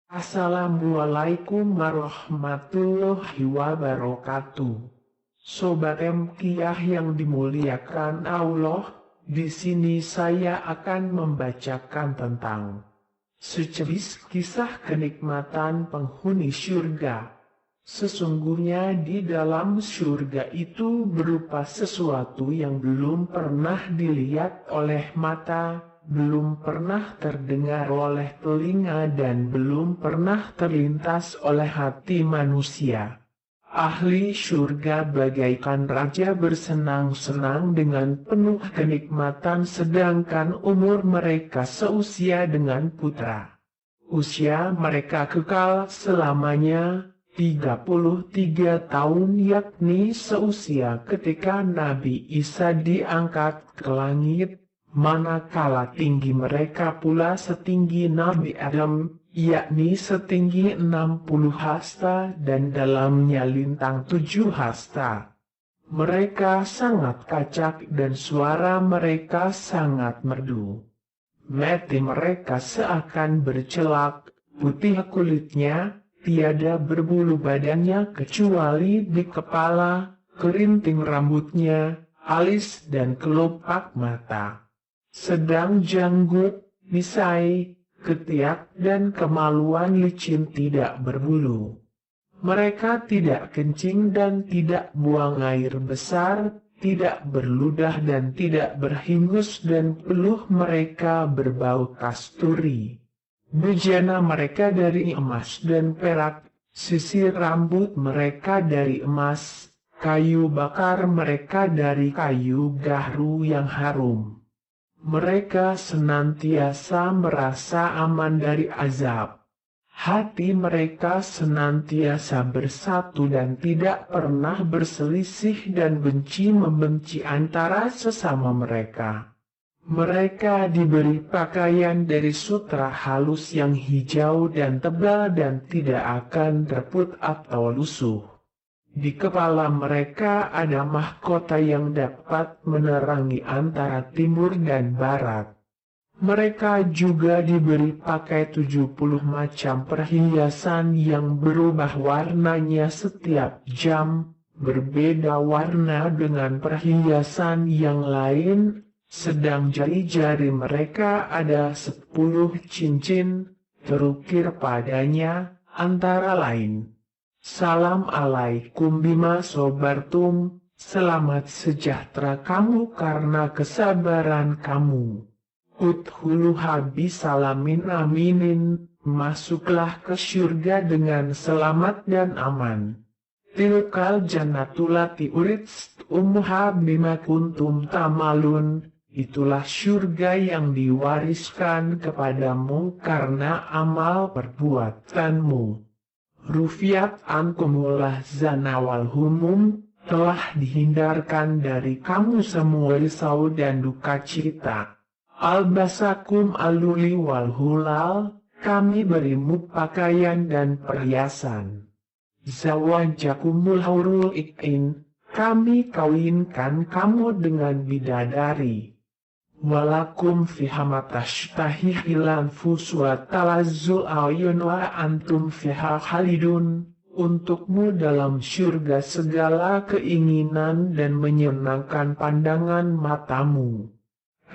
Assalamualaikum warahmatullahi wabarakatuh. Sobat MKiah yang dimuliakan Allah, di sini saya akan membacakan tentang sejenis kisah kenikmatan penghuni surga. Sesungguhnya di dalam surga itu berupa sesuatu yang belum pernah dilihat oleh mata, belum pernah terdengar oleh telinga dan belum pernah terlintas oleh hati manusia. Ahli surga bagaikan raja bersenang-senang dengan penuh kenikmatan sedangkan umur mereka seusia dengan putra. Usia mereka kekal selamanya 33 tahun yakni seusia ketika Nabi Isa diangkat ke langit. Manakala tinggi mereka pula setinggi Nabi Adam, yakni setinggi 60 hasta dan dalamnya lintang 7 hasta. Mereka sangat kacak dan suara mereka sangat merdu. Mata mereka seakan bercelak, putih kulitnya, tiada berbulu badannya kecuali di kepala, kerinting rambutnya, alis dan kelopak mata. Sedang janggut, misai, ketiak dan kemaluan licin tidak berbulu. Mereka tidak kencing dan tidak buang air besar, tidak berludah dan tidak berhingus dan peluh mereka berbau kasturi. Bejana mereka dari emas dan perak, sisir rambut mereka dari emas, kayu bakar mereka dari kayu gahru yang harum. Mereka senantiasa merasa aman dari azab. Hati mereka senantiasa bersatu dan tidak pernah berselisih dan benci-membenci antara sesama mereka. Mereka diberi pakaian dari sutra halus yang hijau dan tebal dan tidak akan terput atau lusuh. Di kepala mereka ada mahkota yang dapat menerangi antara timur dan barat. Mereka juga diberi pakai 70 macam perhiasan yang berubah warnanya setiap jam, berbeda warna dengan perhiasan yang lain, sedang jari-jari mereka ada 10 cincin, terukir padanya, antara lain. Salam alaikum bima sobartum, selamat sejahtera kamu karena kesabaran kamu. Udhuluha bisalamin aminin, masuklah ke surga dengan selamat dan aman. Tilkal jannatulati uridstumuha bima kuntum tamalun, itulah surga yang diwariskan kepadamu karena amal perbuatanmu. Rufiat ankumullah zana wal humum, telah dihindarkan dari kamu semua risau dan duka cita. Albasakum aluli wal hulal, kami berimu pakaian dan perhiasan. Zawajakumul hurul ikin, kami kawinkan kamu dengan bidadari. Walakum fiha matashtahi hilanfus wa talazzul ayun wa antum fiha khalidun. Untukmu dalam surga segala keinginan dan menyenangkan pandangan matamu.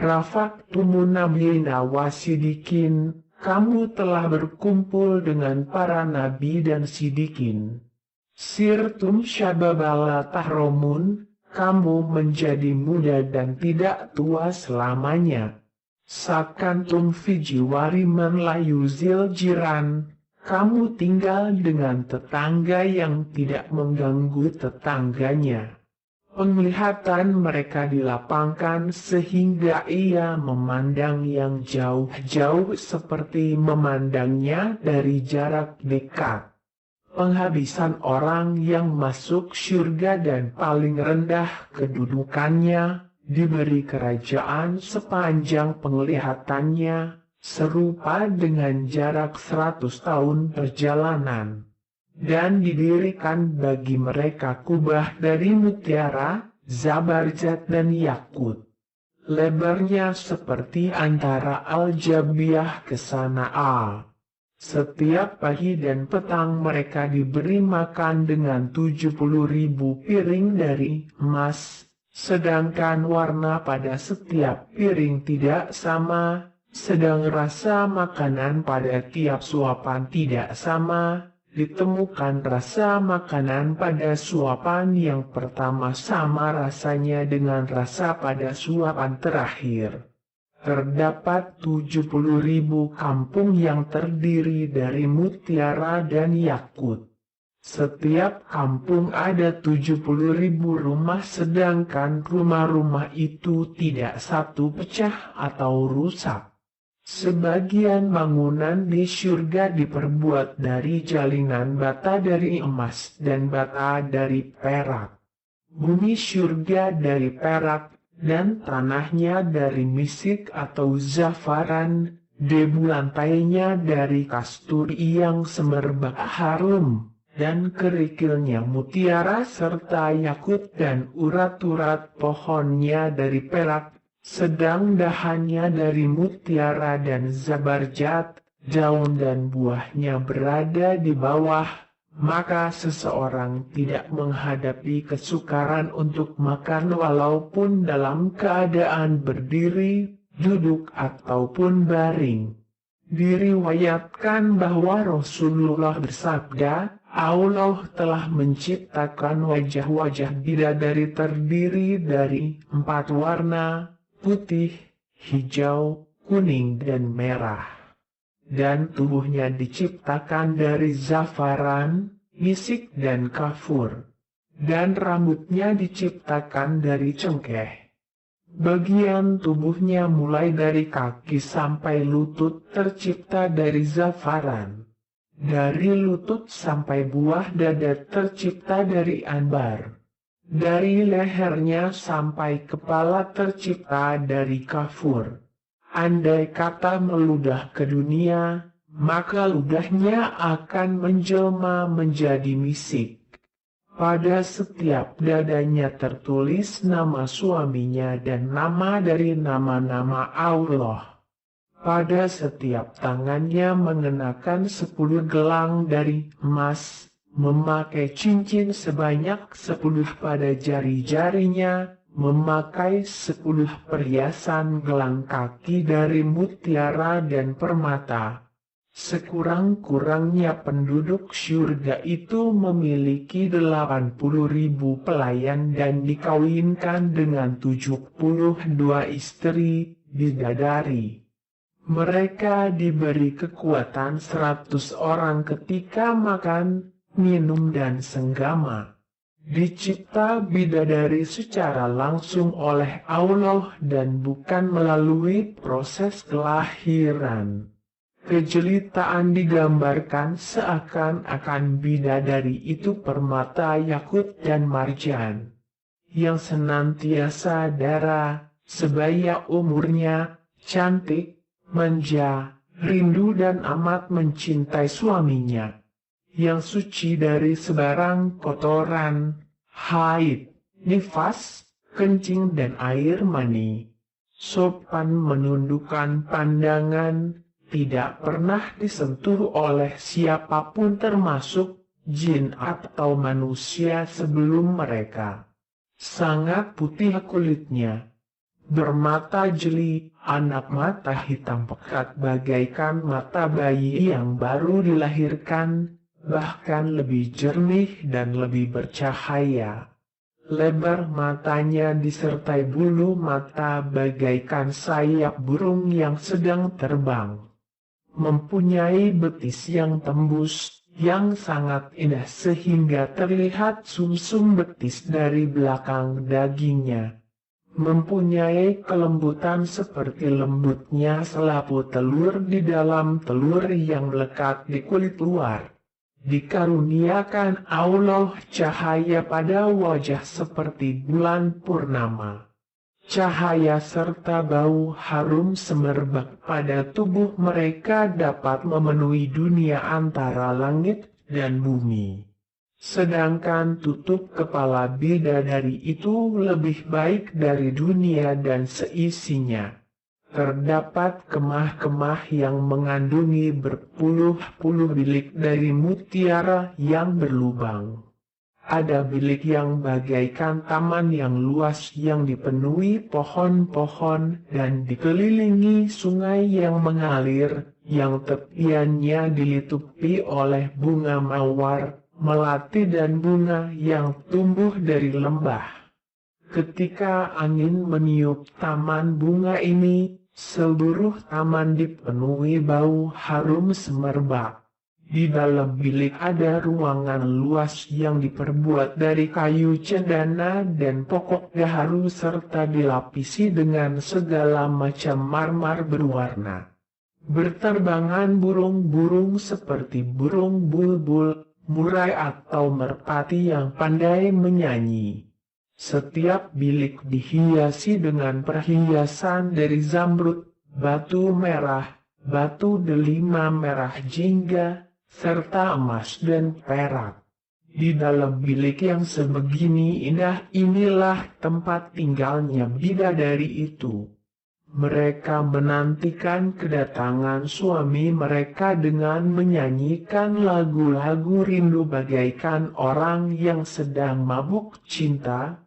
Rafaqtumuna bina wasidikin, kamu telah berkumpul dengan para nabi dan sidikin. Sirtum syababala tahromun, kamu menjadi muda dan tidak tua selamanya. Sakantum fi jiwari man layuzil jiran, kamu tinggal dengan tetangga yang tidak mengganggu tetangganya. Penglihatan mereka dilapangkan sehingga ia memandang yang jauh-jauh seperti memandangnya dari jarak dekat. Penghabisan orang yang masuk surga dan paling rendah kedudukannya, diberi kerajaan sepanjang penglihatannya, serupa dengan jarak 100 tahun perjalanan. Dan didirikan bagi mereka kubah dari mutiara, zabarjat dan yakut. Lebarnya seperti antara Al-Jabiyah ke Sana'a. Setiap pagi dan petang mereka diberi makan dengan 70.000 piring dari emas, sedangkan warna pada setiap piring tidak sama, sedang rasa makanan pada tiap suapan tidak sama. Ditemukan rasa makanan pada suapan yang pertama sama rasanya dengan rasa pada suapan terakhir. Terdapat 70.000 kampung yang terdiri dari mutiara dan yakut. Setiap kampung ada 70.000 rumah, sedangkan rumah-rumah itu tidak satu pecah atau rusak. Sebagian bangunan di surga diperbuat dari jalinan bata dari emas dan bata dari perak. Bumi surga dari perak dan tanahnya dari misik atau zafaran, debu lantainya dari kasturi yang semerbak harum, dan kerikilnya mutiara serta yakut dan urat-urat pohonnya dari perak, sedang dahannya dari mutiara dan zabarjat, daun dan buahnya berada di bawah, maka seseorang tidak menghadapi kesukaran untuk makan walaupun dalam keadaan berdiri, duduk ataupun baring. Diriwayatkan bahwa Rasulullah bersabda, Allah telah menciptakan wajah-wajah bidadari terdiri dari 4 warna, putih, hijau, kuning dan merah. Dan tubuhnya diciptakan dari zafaran, misik dan kafur. Dan rambutnya diciptakan dari cengkeh. Bagian tubuhnya mulai dari kaki sampai lutut tercipta dari zafaran. Dari lutut sampai buah dada tercipta dari ambar. Dari lehernya sampai kepala tercipta dari kafur. Andai kata meludah ke dunia, maka ludahnya akan menjelma menjadi misik. Pada setiap dadanya tertulis nama suaminya dan nama dari nama-nama Allah. Pada setiap tangannya mengenakan 10 gelang dari emas, memakai cincin sebanyak 10 pada jari-jarinya, memakai 10 perhiasan gelang kaki dari mutiara dan permata. Sekurang-kurangnya penduduk surga itu memiliki 80.000 pelayan dan dikawinkan dengan 72 istri bidadari. Mereka diberi kekuatan 100 orang ketika makan, minum dan senggama. Dicipta bidadari secara langsung oleh Allah dan bukan melalui proses kelahiran. Kejelitaan digambarkan seakan-akan bidadari itu permata yakut dan marjan, yang senantiasa dara, sebaya umurnya, cantik, manja, rindu dan amat mencintai suaminya, yang suci dari sebarang kotoran, haid, nifas, kencing dan air mani, sopan menundukkan pandangan, tidak pernah disentuh oleh siapapun termasuk jin atau manusia sebelum mereka. Sangat putih kulitnya, bermata jeli, anak mata hitam pekat bagaikan mata bayi yang baru dilahirkan, bahkan lebih jernih dan lebih bercahaya. Lebar matanya disertai bulu mata bagaikan sayap burung yang sedang terbang. Mempunyai betis yang tembus, yang sangat indah sehingga terlihat sumsum betis dari belakang dagingnya. Mempunyai kelembutan seperti lembutnya selaput telur di dalam telur yang melekat di kulit luar. Dikaruniakan Allah cahaya pada wajah seperti bulan purnama. Cahaya serta bau harum semerbak pada tubuh mereka dapat memenuhi dunia antara langit dan bumi. Sedangkan tutup kepala bidadari itu lebih baik dari dunia dan seisinya. terdapat kemah-kemah yang mengandungi berpuluh-puluh bilik dari mutiara yang berlubang. Ada bilik yang bagaikan taman yang luas yang dipenuhi pohon-pohon dan dikelilingi sungai yang mengalir, yang tepiannya dilitupi oleh bunga mawar, melati dan bunga yang tumbuh dari lembah. Ketika angin meniup taman bunga ini, seluruh taman dipenuhi bau harum semerbak. Di dalam bilik ada ruangan luas yang diperbuat dari kayu cendana dan pokok gaharu serta dilapisi dengan segala macam marmer berwarna. Berterbangan burung-burung seperti burung bulbul, murai atau merpati yang pandai menyanyi. Setiap bilik dihiasi dengan perhiasan dari zamrud, batu merah, batu delima merah jingga, serta emas dan perak. Di dalam bilik yang sebegini indah inilah tempat tinggalnya bidadari itu. Mereka menantikan kedatangan suami mereka dengan menyanyikan lagu-lagu rindu bagaikan orang yang sedang mabuk cinta.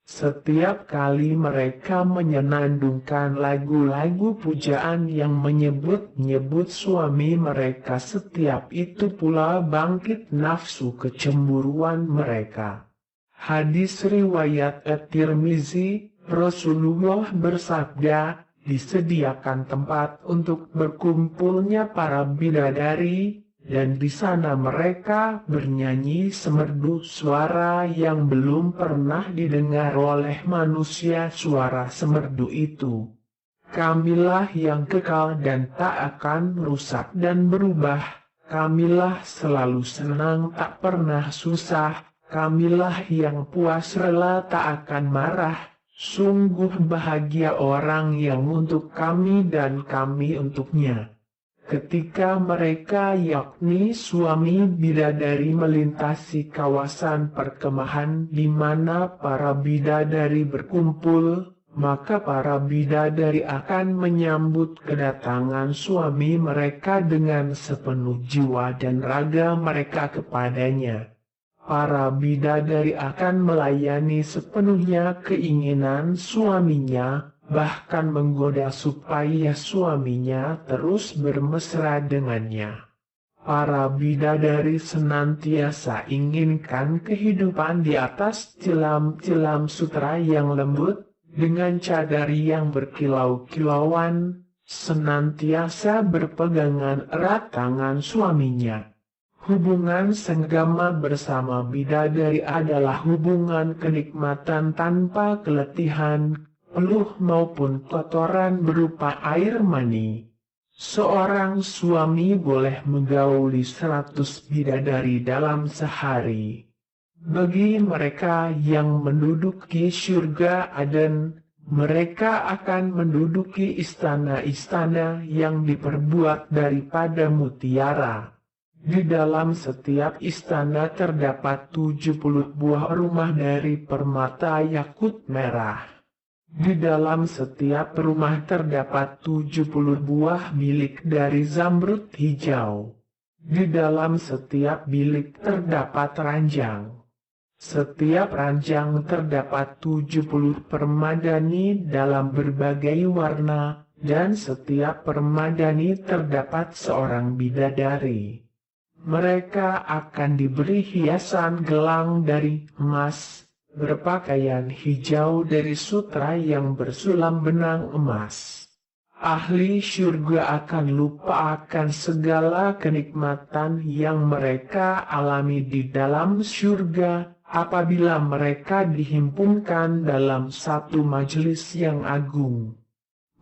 Setiap kali mereka menyenandungkan lagu-lagu pujaan yang menyebut-nyebut suami mereka, setiap itu pula bangkit nafsu kecemburuan mereka. Hadis riwayat At-Tirmizi, Rasulullah bersabda, disediakan tempat untuk berkumpulnya para bidadari, dan di sana mereka bernyanyi semerdu suara yang belum pernah didengar oleh manusia. Suara semerdu itu, kamilah yang kekal dan tak akan rusak dan berubah. Kamilah selalu senang tak pernah susah. Kamilah yang puas rela tak akan marah. Sungguh bahagia orang yang untuk kami dan kami untuknya. Ketika mereka yakni suami bidadari melintasi kawasan perkemahan di mana para bidadari berkumpul, maka para bidadari akan menyambut kedatangan suami mereka dengan sepenuh jiwa dan raga mereka kepadanya. Para bidadari akan melayani sepenuhnya keinginan suaminya, bahkan menggoda supaya suaminya terus bermesra dengannya. Para bidadari senantiasa inginkan kehidupan di atas tilam-tilam sutra yang lembut, dengan cadar yang berkilau-kilauan, senantiasa berpegangan erat tangan suaminya. Hubungan senggama bersama bidadari adalah hubungan kenikmatan tanpa keletihan, peluh maupun kotoran berupa air mani. Seorang suami boleh menggauli 100 bidadari dalam sehari. Bagi mereka yang menduduki surga Aden, mereka akan menduduki istana-istana yang diperbuat daripada mutiara. Di dalam setiap istana terdapat 70 buah rumah dari permata yakut merah. Di dalam setiap rumah terdapat 70 buah bilik dari zamrud hijau. Di dalam setiap bilik terdapat ranjang. Setiap ranjang terdapat 70 permadani dalam berbagai warna, dan setiap permadani terdapat seorang bidadari. Mereka akan diberi hiasan gelang dari emas, berpakaian hijau dari sutra yang bersulam benang emas. Ahli surga akan lupa akan segala kenikmatan yang mereka alami di dalam surga apabila mereka dihimpunkan dalam satu majelis yang agung.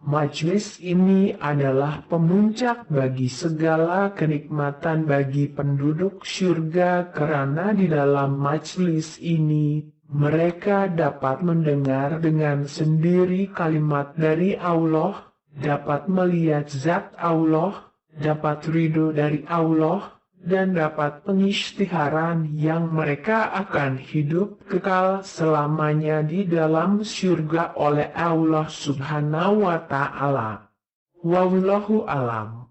Majelis ini adalah pemuncak bagi segala kenikmatan bagi penduduk surga, karena di dalam majelis ini mereka dapat mendengar dengan sendiri kalimat dari Allah, dapat melihat zat Allah, dapat ridho dari Allah, dan dapat pengisytiharan yang mereka akan hidup kekal selamanya di dalam surga oleh Allah Subhanahu wa Ta'ala. Wallahu alam.